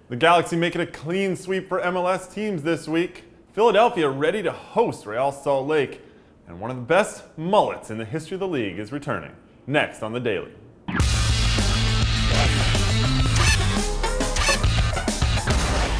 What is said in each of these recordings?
The Galaxy making a clean sweep for MLS teams this week. Philadelphia ready to host Real Salt Lake. And one of the best mullets in the history of the league is returning. Next on The Daily.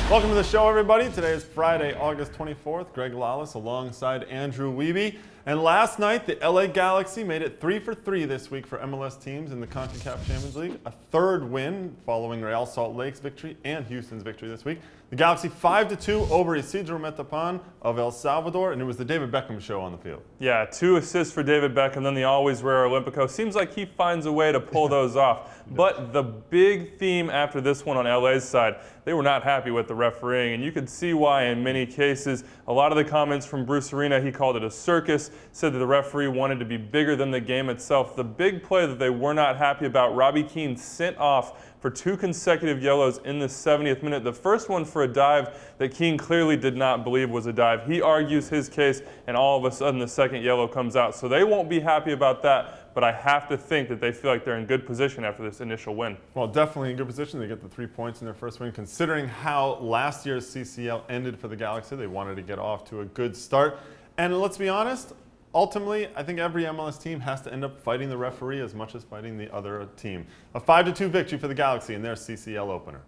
Welcome to the show, everybody. Today is Friday, August 24th. Greg Lalas alongside Andrew Wiebe. And last night, the LA Galaxy made it 3 for 3 this week for MLS teams in the CONCACAF Champions League. A third win following Real Salt Lake's victory and Houston's victory this week. The Galaxy 5-2 over Isidro Metapan of El Salvador, and it was the David Beckham show on the field. Yeah, 2 assists for David Beckham, then the always rare Olympico. Seems like he finds a way to pull those off. But the big theme after this one on LA's side, they were not happy with the refereeing, and you could see why in many cases. A lot of the comments from Bruce Arena, he called it a circus, said that the referee wanted to be bigger than the game itself. The big play that they were not happy about, Robbie Keane sent off for 2 consecutive yellows in the 70th minute. The first one for a dive that Keane clearly did not believe was a dive. He argues his case, and all of a sudden the second yellow comes out. So they won't be happy about that, but I have to think that they feel like they're in good position after this initial win. Well, definitely in good position. They get the 3 points in their first win. Considering how last year's CCL ended for the Galaxy, they wanted to get off to a good start. And let's be honest, ultimately, I think every MLS team has to end up fighting the referee as much as fighting the other team. A 5-2 victory for the Galaxy in their CCL opener.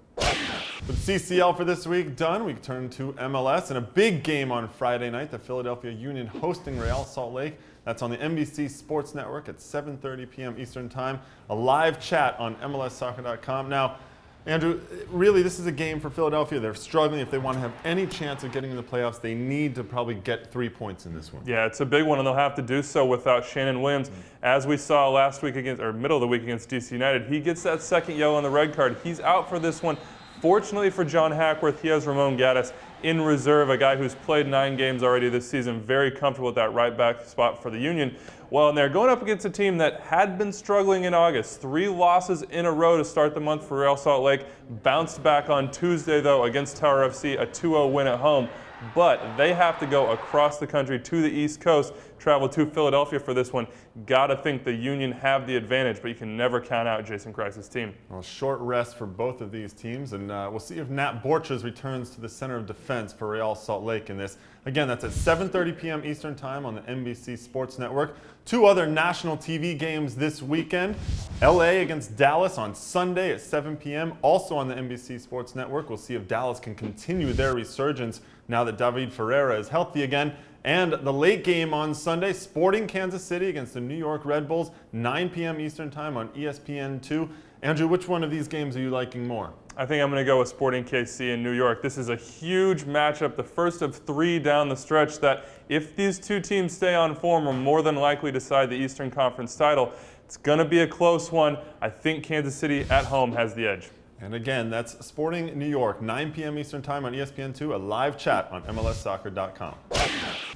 With CCL for this week done, we turn to MLS and a big game on Friday night. The Philadelphia Union hosting Real Salt Lake. That's on the NBC Sports Network at 7:30 p.m. Eastern Time. A live chat on MLSsoccer.com. Now, Andrew, really, this is a game for Philadelphia. They're struggling. If they want to have any chance of getting in the playoffs, they need to probably get 3 points in this one. Yeah, it's a big one, and they'll have to do so without Shannon Williams. As we saw last week against, or middle of the week against DC United, he gets that second yellow on the red card. He's out for this one. Fortunately for John Hackworth, he has Ramon Gaddis in reserve, a guy who's played 9 games already this season, very comfortable with that right back spot for the Union. Well, and they're going up against a team that had been struggling in August. 3 losses in a row to start the month for Real Salt Lake. Bounced back on Tuesday, though, against Tower FC, a 2-0 win at home. But they have to go across the country to the East Coast, travel to Philadelphia for this one. Gotta think the Union have the advantage, but you can never count out Jason Kreis's team. Well, short rest for both of these teams, and we'll see if Nat Borchers returns to the center of defense for Real Salt Lake in this. Again, that's at 7:30 p.m. Eastern Time on the NBC Sports Network. 2 other national TV games this weekend. LA against Dallas on Sunday at 7 p.m. Also on the NBC Sports Network. We'll see if Dallas can continue their resurgence now that David Ferreira is healthy again. And the late game on Sunday, Sporting Kansas City against the New York Red Bulls, 9 p.m. Eastern Time on ESPN2. Andrew, which one of these games are you liking more? I think I'm going to go with Sporting KC in New York. This is a huge matchup, the first of 3 down the stretch that, if these 2 teams stay on form, will more than likely decide the Eastern Conference title. It's going to be a close one. I think Kansas City at home has the edge. And again, that's Sporting New York, 9 p.m. Eastern Time on ESPN2, a live chat on MLSsoccer.com.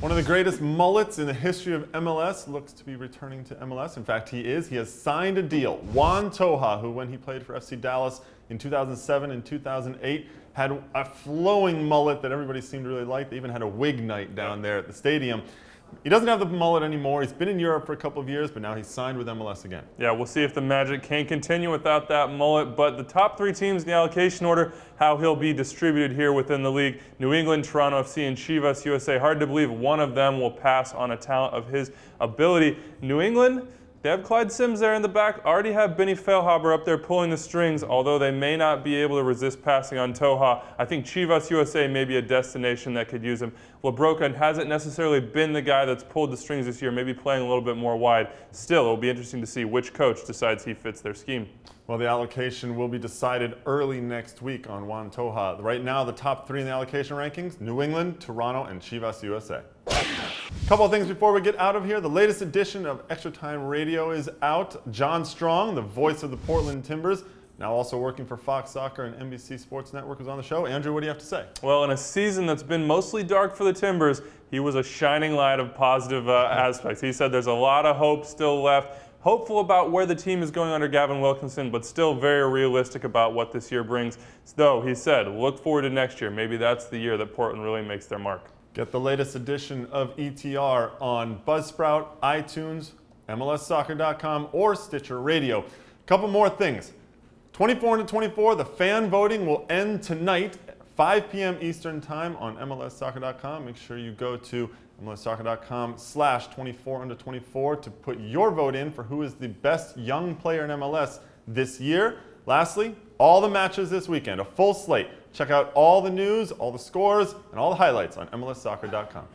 One of the greatest mullets in the history of MLS looks to be returning to MLS. In fact, he is. He has signed a deal. Juan Toja, who when he played for FC Dallas in 2007 and 2008, had a flowing mullet that everybody seemed to really like. They even had a wig night down there at the stadium. He doesn't have the mullet anymore. He's been in Europe for a couple of years, but now he's signed with MLS again. Yeah, we'll see if the magic can continue without that mullet. But the top 3 teams in the allocation order, how he'll be distributed here within the league: New England, Toronto FC, and Chivas USA. Hard to believe one of them will pass on a talent of his ability. New England, they have Clyde Sims there in the back, already have Benny Feilhaber up there pulling the strings, although they may not be able to resist passing on Toja. I think Chivas USA may be a destination that could use him. LaBroca hasn't necessarily been the guy that's pulled the strings this year, maybe playing a little bit more wide. Still, it'll be interesting to see which coach decides he fits their scheme. Well, the allocation will be decided early next week on Juan Toja. Right now, the top 3 in the allocation rankings: New England, Toronto, and Chivas USA. A couple of things before we get out of here. The latest edition of Extra Time Radio is out. John Strong, the voice of the Portland Timbers, now also working for Fox Soccer and NBC Sports Network, is on the show. Andrew, what do you have to say? Well, in a season that's been mostly dark for the Timbers, he was a shining light of positive aspects. He said there's a lot of hope still left. Hopeful about where the team is going under Gavin Wilkinson, but still very realistic about what this year brings. Though, he said, look forward to next year. Maybe that's the year that Portland really makes their mark. Get the latest edition of ETR on Buzzsprout, iTunes, MLSsoccer.com, or Stitcher Radio. A couple more things. 24 into 24, the fan voting will end tonight at 5 p.m. Eastern Time on MLSsoccer.com. Make sure you go to MLSsoccer.com/24 under 24 to put your vote in for who is the best young player in MLS this year. Lastly, all the matches this weekend, a full slate. Check out all the news, all the scores, and all the highlights on MLSsoccer.com.